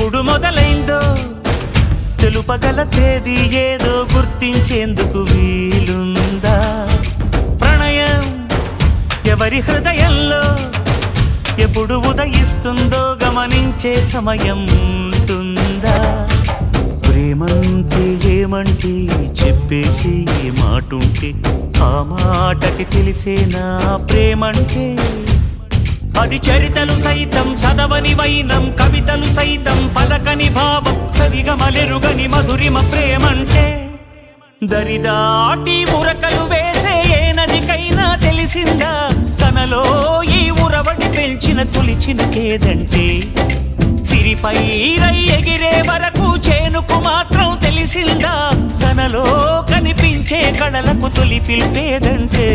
ఎప్పుడు మొదలైందో తెలుపగల తేదీ ఏదో గుర్తించేందుకు వీలుందా ప్రణయం ఎవరి హృదయంలో ఎప్పుడు ఉదయిస్తుందో గమనించే సమయం ఉంటుందా ప్రేమంటే ఏమంటే చెప్పేసి మాటుంటే ఆ మాటకి తెలిసేనా ప్రేమంటే అది చరితలు సైతం చదవని వైనం కవితలు సైతం పలకని భావం సరిగమలెరుగని మధురిమ ప్రేమంటే దరిదాటి ఉరకలు వేసే ఏ నదికైనా తెలిసిందా తనలో ఈ ఉరవడి పెంచిన తొలిచిన కేదంటే సిరిపై రై ఎగిరే వరకు చేనుకు మాత్రం తెలిసిందా తనలో కనిపించే కళలకు తొలి పిలిపేదంటే